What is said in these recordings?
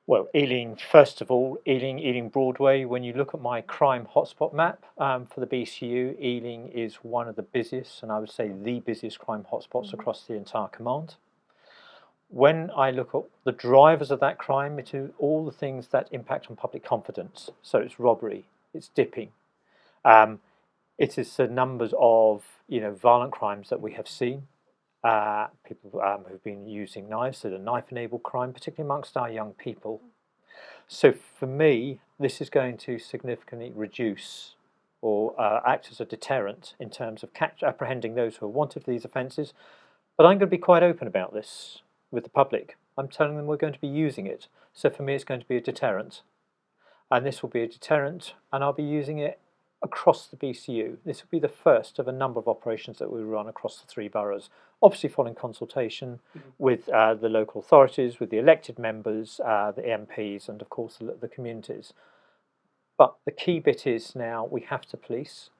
Well, Ealing, first of all, Ealing Broadway, when you look at my crime hotspot map for the BCU, Ealing is one of the busiest, and I would say the busiest crime hotspots across the entire command. When I look at the drivers of that crime, it is all the things that impact on public confidence. So it's robbery, it's dipping, it is the numbers of violent crimes that we have seen. People who've been using knives, so the knife-enabled crime, particularly amongst our young people. So for me, this is going to significantly reduce or act as a deterrent in terms of apprehending those who are wanted for these offences. But I'm going to be quite open about this with the public. I'm telling them we're going to be using it. So for me, it's going to be a deterrent. And this will be a deterrent, and I'll be using it across the BCU. This will be the first of a number of operations that we run across the 3 boroughs, obviously following consultation with the local authorities, with the elected members, the MPs, and of course the communities. But the key bit is now we have to police.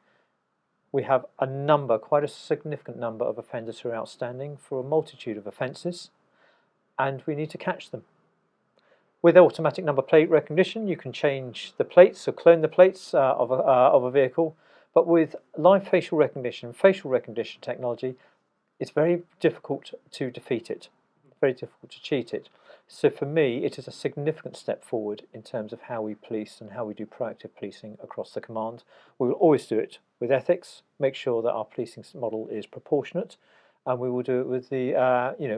We have quite a significant number of offenders who are outstanding for a multitude of offences, and we need to catch them. With automatic number plate recognition, you can change the plates or clone the plates of a vehicle, but with live facial recognition technology, it's very difficult to defeat it, very difficult to cheat it. So for me, it is a significant step forward in terms of how we police and how we do proactive policing across the command. We will always do it with ethics, make sure that our policing model is proportionate, and we will do it with the,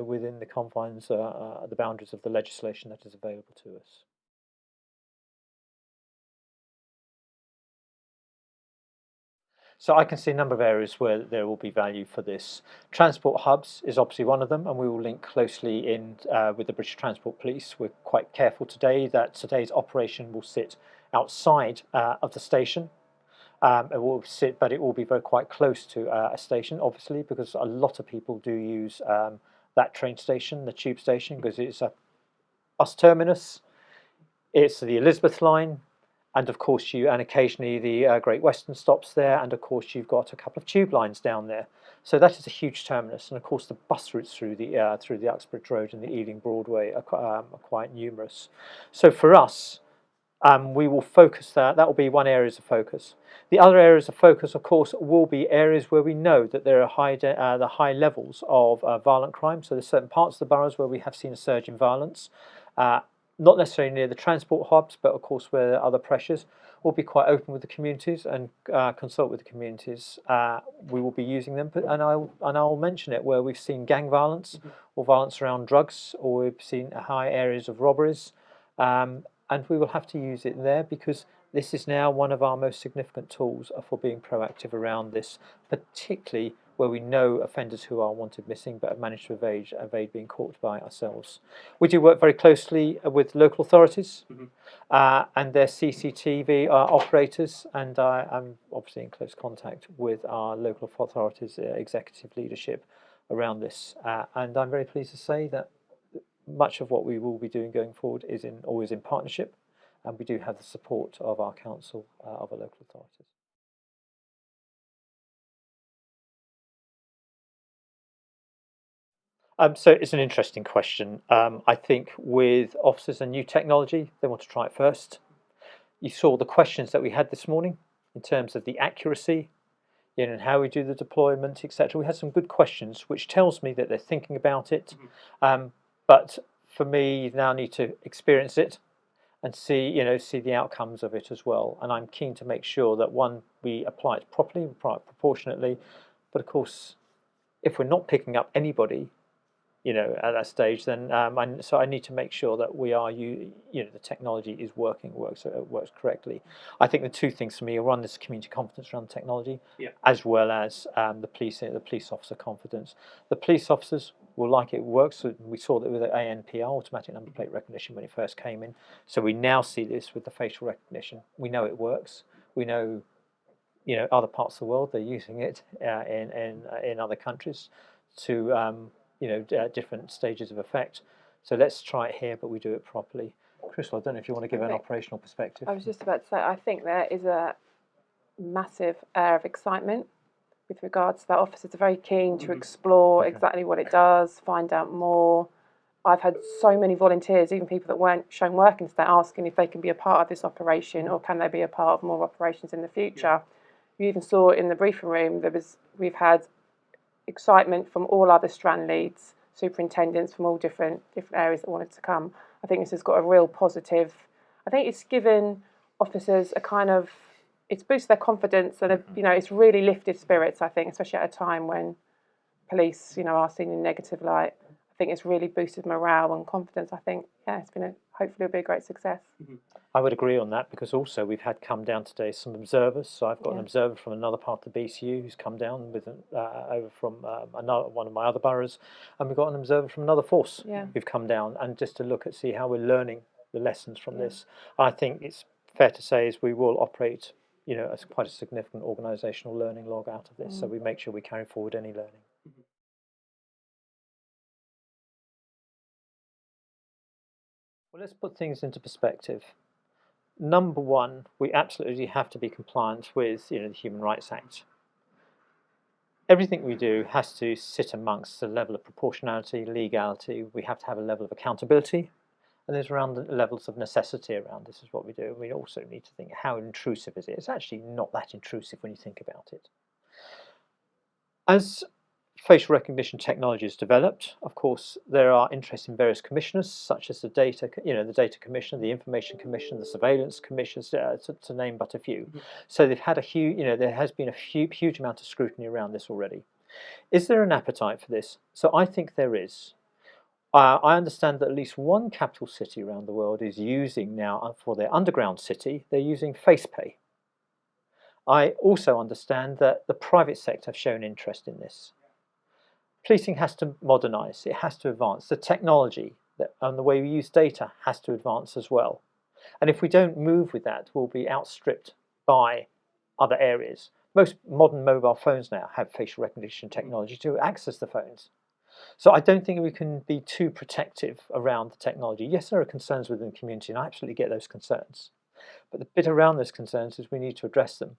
within the confines, the boundaries of the legislation that is available to us. So I can see a number of areas where there will be value for this. Transport hubs is obviously one of them, and we will link closely in with the British Transport Police. We're quite careful today that today's operation will sit outside of the station. It will sit, but it will be quite close to a station, obviously, because a lot of people do use that train station, the tube station, because it's a bus terminus. It's the Elizabeth line, and of course and occasionally the Great Western stops there, and of course you've got a couple of tube lines down there. So that is a huge terminus, and of course the bus routes through the Uxbridge Road and the Ealing Broadway are quite numerous. So for us, we will focus that will be one area of focus. The other areas of focus, of course, will be areas where we know that there are the high levels of violent crime. So there's certain parts of the boroughs where we have seen a surge in violence, not necessarily near the transport hubs, but of course where there are other pressures. We'll be quite open with the communities and consult with the communities. We will be using them, and I'll mention it where we've seen gang violence or violence around drugs, or we've seen high areas of robberies. And we will have to use it there because this is now one of our most significant tools for being proactive around this, particularly where we know offenders who are wanted missing but have managed to evade being caught by ourselves. We do work very closely with local authorities and their CCTV operators, and I'm obviously in close contact with our local authorities' executive leadership around this, and I'm very pleased to say that much of what we will be doing going forward is always in partnership, and we do have the support of our council, of our local authorities. So it's an interesting question. I think with officers and new technology, they want to try it first. You saw the questions that we had this morning in terms of the accuracy, and how we do the deployment, etc. We had some good questions, which tells me that they're thinking about it. But for me, you now need to experience it and see the outcomes of it as well. And I'm keen to make sure that we apply it properly, we apply it proportionately. But of course, if we're not picking up anybody, at that stage, then so I need to make sure that the technology works correctly. I think the two things for me are, one, this community confidence around the technology, as well as the police officer confidence. The police officers will like it works. So we saw that with the ANPR, automatic number plate recognition, when it first came in. So we now see this with the facial recognition. We know it works. We know, other parts of the world they're using it in other countries to different stages of effect. So let's try it here, but we do it properly. Crystal, I don't know if you want to give an operational perspective. I was just about to say, I think there is a massive air of excitement with regards to that. Officers are very keen to explore exactly what it does, find out more. I've had so many volunteers, even people that weren't shown working today, asking if they can be a part of this operation or can they be a part of more operations in the future. You even saw in the briefing room we've had excitement from all other strand leads, superintendents from all different areas that wanted to come. I think this has got a real positive. I think it's given officers a kind of, it's boosted their confidence and it's really lifted spirits. I think, especially at a time when police are seen in negative light. I think it's really boosted morale and confidence. I think it's been hopefully it'll be a great success. I would agree on that, because also we've had come down today some observers. So I've got an observer from another part of the BCU who's come down with over from one of my other boroughs, and we've got an observer from another force who've come down, and just to look at see how we're learning the lessons from this. I think it's fair to say is we will operate, as quite a significant organisational learning log out of this. So we make sure we carry forward any learning. Well, let's put things into perspective. Number one, we absolutely have to be compliant with the Human Rights Act. Everything we do has to sit amongst a level of proportionality, legality. We have to have a level of accountability, and there's around the levels of necessity around this is what we do. We also need to think, how intrusive is it? It's actually not that intrusive when you think about it. As facial recognition technology is developed, of course, there are interests in various commissioners, such as the data commissioner, the information commissioner, the surveillance commissioners, to name but a few. So they've had a huge, there has been a huge amount of scrutiny around this already. Is there an appetite for this? So I think there is. I understand that at least one capital city around the world is using now, for their underground city, they're using FacePay. I also understand that the private sector have shown interest in this. Policing has to modernise, it has to advance. The technology and the way we use data has to advance as well. And if we don't move with that, we'll be outstripped by other areas. Most modern mobile phones now have facial recognition technology to access the phones. So I don't think we can be too protective around the technology. Yes, there are concerns within the community, and I absolutely get those concerns. But the bit around those concerns is we need to address them.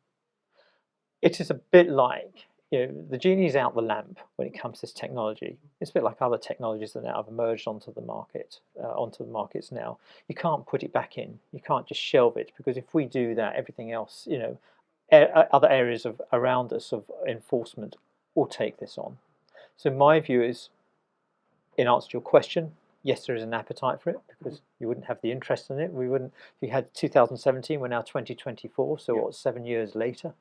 It is a bit like, the genie's out the lamp when it comes to this technology. It's a bit like other technologies that now have emerged onto the markets now. You can't put it back in. You can't just shelve it, because if we do that, everything else, other areas around us of enforcement will take this on. So my view is, in answer to your question, yes, there is an appetite for it, because you wouldn't have the interest in it. We wouldn't. If you had 2017, we're now 2024, so what, 7 years later?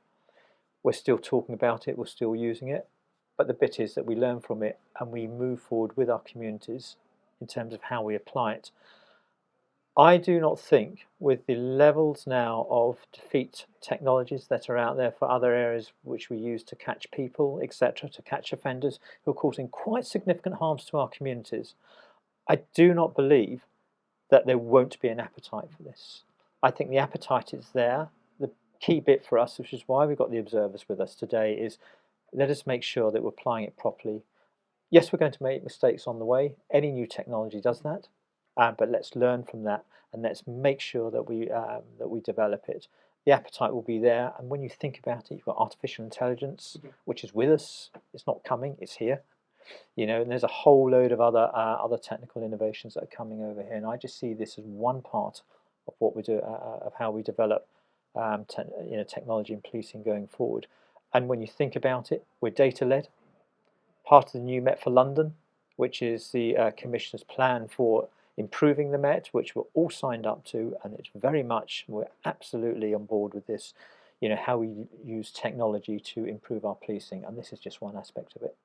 We're still talking about it, we're still using it, but the bit is that we learn from it and we move forward with our communities in terms of how we apply it. I do not think, with the levels now of defeat technologies that are out there for other areas which we use to catch people, etc., to catch offenders who are causing quite significant harms to our communities, I do not believe that there won't be an appetite for this. I think the appetite is there. Key bit for us, which is why we've got the observers with us today, is let us make sure that we're applying it properly. Yes, we're going to make mistakes on the way. Any new technology does that, but let's learn from that and let's make sure that we develop it. The appetite will be there, and when you think about it, you've got artificial intelligence, which is with us. It's not coming; it's here. And there's a whole load of other technical innovations that are coming over here, and I just see this as one part of what we do, of how we develop technology and policing going forward. And when you think about it, we're data-led. Part of the new Met for London, which is the Commissioner's plan for improving the Met, which we're all signed up to, and it's very much, we're absolutely on board with this, how we use technology to improve our policing, and this is just one aspect of it.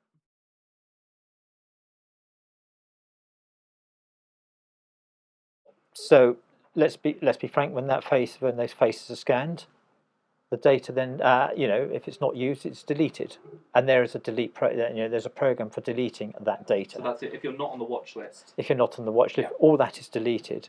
So let's be frank. When those faces are scanned, the data then, if it's not used, it's deleted, and there is a there's a program for deleting that data. So that's it. If you're not on the watch list. If you're not on the watch list, all that is deleted.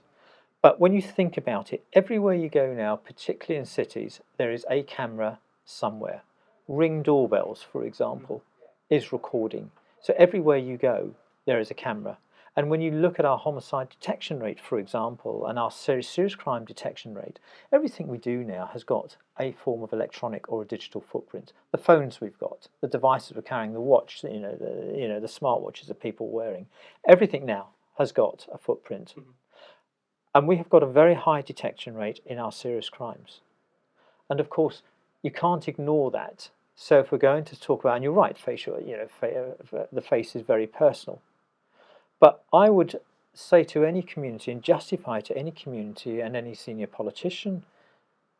But when you think about it, everywhere you go now, particularly in cities, there is a camera somewhere. Ring doorbells, for example, is recording. So everywhere you go, there is a camera. And when you look at our homicide detection rate, for example, and our serious crime detection rate, everything we do now has got a form of electronic or a digital footprint. The phones we've got, the devices we're carrying, the watch, the smartwatches that people are wearing, everything now has got a footprint. And we have got a very high detection rate in our serious crimes. And of course, you can't ignore that. So if we're going to talk about, and you're right, facial, the face is very personal. But I would say to any community and justify to any community and any senior politician,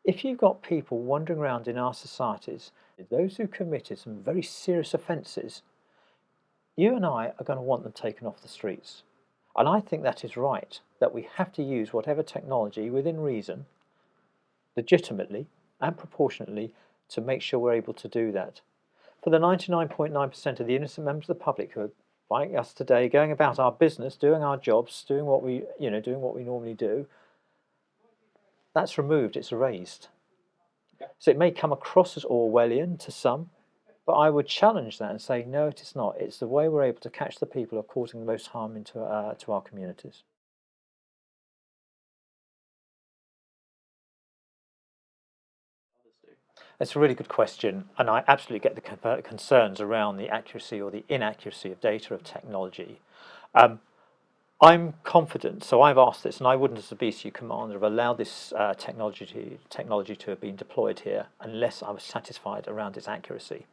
if you've got people wandering around in our societies, those who committed some very serious offences, you and I are going to want them taken off the streets. And I think that is right, that we have to use whatever technology within reason, legitimately and proportionately, to make sure we're able to do that. For the 99.9% of the innocent members of the public who are like us today, going about our business, doing our jobs, doing what we normally do, that's removed, it's erased. So it may come across as Orwellian to some, but I would challenge that and say, no, it is not. It's the way we're able to catch the people who are causing the most harm to our communities. It's a really good question, and I absolutely get the concerns around the accuracy or the inaccuracy of data of technology. I'm confident, so I've asked this, and I wouldn't as a BCU commander have allowed this technology to have been deployed here unless I was satisfied around its accuracy.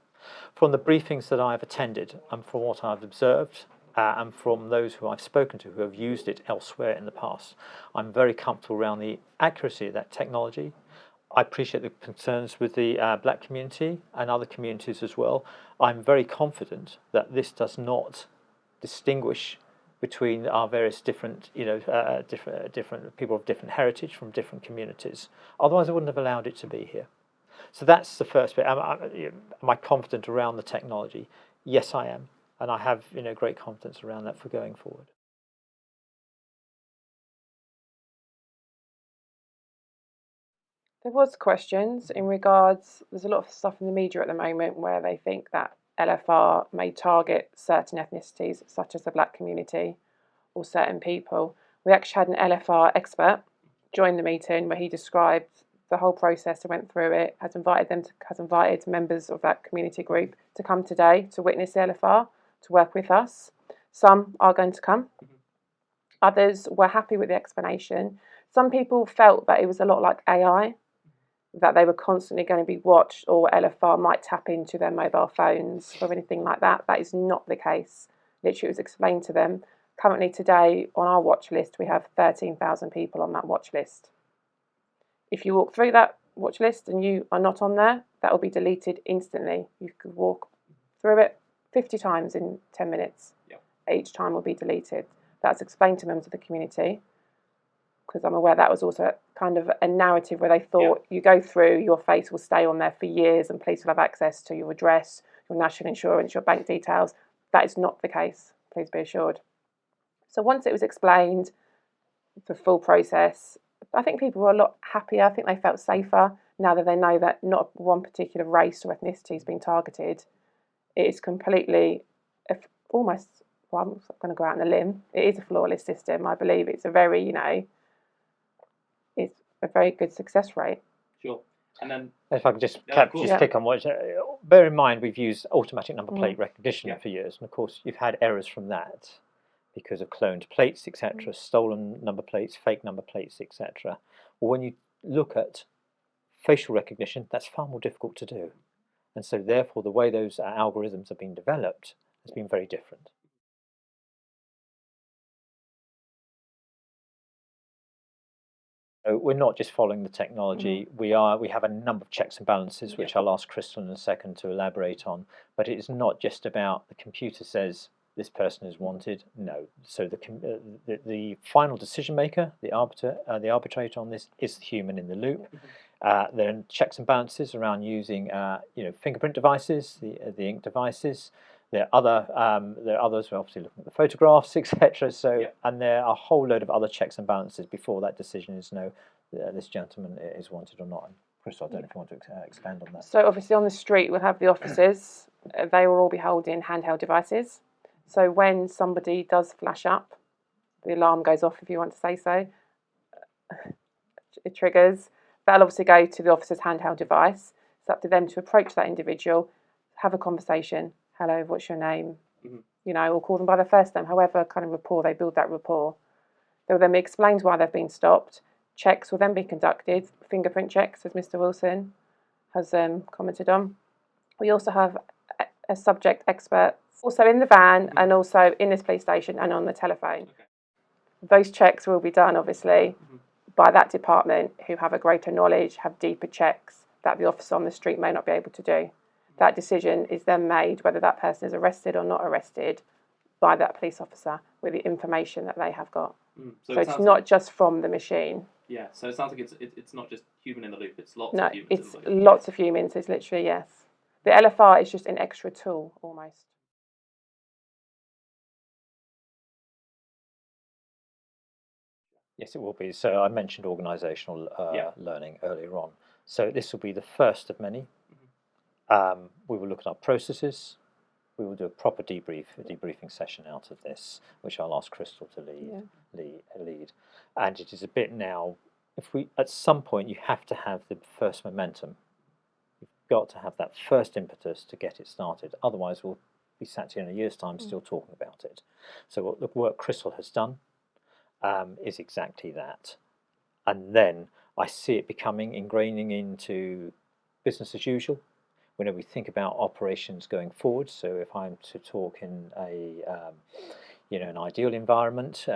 From the briefings that I've attended and from what I've observed and from those who I've spoken to who have used it elsewhere in the past, I'm very comfortable around the accuracy of that technology. I appreciate the concerns with the black community and other communities as well. I'm very confident that this does not distinguish between our various different, different people of different heritage from different communities. Otherwise, I wouldn't have allowed it to be here. So that's the first bit. Am I confident around the technology? Yes, I am, and I have great confidence around that for going forward. There was questions in regards, there's a lot of stuff in the media at the moment where they think that LFR may target certain ethnicities, such as the black community or certain people. We actually had an LFR expert join the meeting where he described the whole process and went through it, has invited members of that community group to come today to witness the LFR, to work with us. Some are going to come. Others were happy with the explanation. Some people felt that it was a lot like AI, that they were constantly going to be watched, or LFR might tap into their mobile phones or anything like that. That is not the case. Literally, it was explained to them. Currently today, on our watch list, we have 13,000 people on that watch list. If you walk through that watch list and you are not on there, that will be deleted instantly. You could walk through it 50 times in 10 minutes. Yep. Each time will be deleted. That's explained to members of the community, because I'm aware that was also kind of a narrative where they thought you go through, your face will stay on there for years and police will have access to your address, your national insurance, your bank details. That is not the case, please be assured. So once it was explained, the full process, I think people were a lot happier. I think they felt safer now that they know that not one particular race or ethnicity is being targeted. It is completely, almost, well, I'm going to go out on a limb. It is a flawless system. I believe it's a very, it's a very good success rate. Sure. And then, if I could just pick on what, bear in mind we've used automatic number plate recognition for years, and of course you've had errors from that because of cloned plates, etc., stolen number plates, fake number plates, etc. Well, when you look at facial recognition, that's far more difficult to do, and so therefore the way those algorithms have been developed has been very different. So we're not just following the technology. We have a number of checks and balances, which I'll ask Crystal in a second to elaborate on. But it's not just about the computer says this person is wanted. No. So the final decision maker, the arbitrator on this, is the human in the loop. There are checks and balances around using fingerprint devices, the ink devices. There are others. We're obviously looking at the photographs, etc. So, and there are a whole load of other checks and balances before that decision is no, this gentleman is wanted or not. And Crystal, I don't know if you want to expand on that. So obviously on the street we'll have the officers. They will all be holding handheld devices. So when somebody does flash up, the alarm goes off, if you want to say so. It triggers. That'll obviously go to the officer's handheld device. It's up to them to approach that individual, have a conversation. Hello, what's your name? you know, or call them by their first name, however kind of rapport they build that rapport. They will then be explained why they've been stopped. Checks will then be conducted, fingerprint checks, as Mr. Wilson has commented on. We also have a subject expert also in the van and also in this police station and on the telephone. Okay. Those checks will be done, obviously, by that department who have a greater knowledge, have deeper checks that the officer on the street may not be able to do. That decision is then made whether that person is arrested or not arrested by that police officer with the information that they have got. So it's not just from the machine. Yeah, so it sounds like it's not just human in the loop, it's lots No, of humans it's in the loop. lots of humans. It's literally, yes. The LFR is just an extra tool, almost. Yes, it will be. So I mentioned organisational learning earlier on. So this will be the first of many. We will look at our processes. We will do a proper debriefing session out of this, which I'll ask Crystal to lead. And it is a bit now, if we, at some point, you have to have the first momentum. You've got to have that first impetus to get it started. Otherwise, we'll be sat here in a year's time still talking about it. So what the work Crystal has done is exactly that. And then I see it becoming, ingraining into business as usual. Whenever we think about operations going forward, so if I'm to talk in a an ideal environment,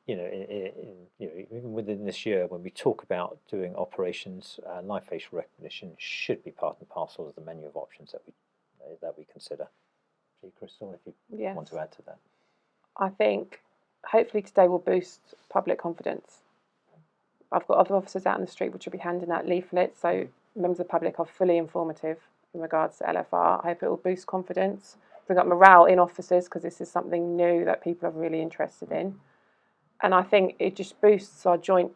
even within this year, when we talk about doing operations, live facial recognition should be part and parcel of the menu of options that we consider. See, Crystal, if you want to add to that. I think hopefully today will boost public confidence. I've got other officers out in the street which will be handing out leaflets, so members of the public are fully informative in regards to LFR. I hope it will boost confidence, bring up morale in officers, because this is something new that people are really interested in. And I think it just boosts our joint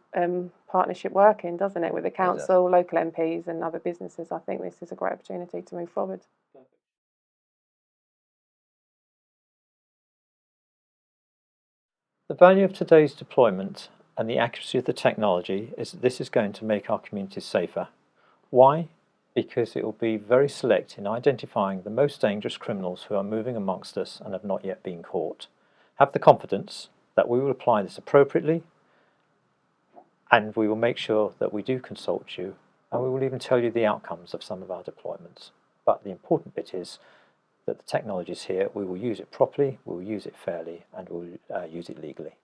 partnership working, doesn't it, with the council, local MPs and other businesses. I think this is a great opportunity to move forward. The value of today's deployment and the accuracy of the technology is that this is going to make our communities safer. Why? Because it will be very select in identifying the most dangerous criminals who are moving amongst us and have not yet been caught. Have the confidence that we will apply this appropriately, and we will make sure that we do consult you, and we will even tell you the outcomes of some of our deployments. But the important bit is that the technology is here, we will use it properly, we will use it fairly, and we will use it legally.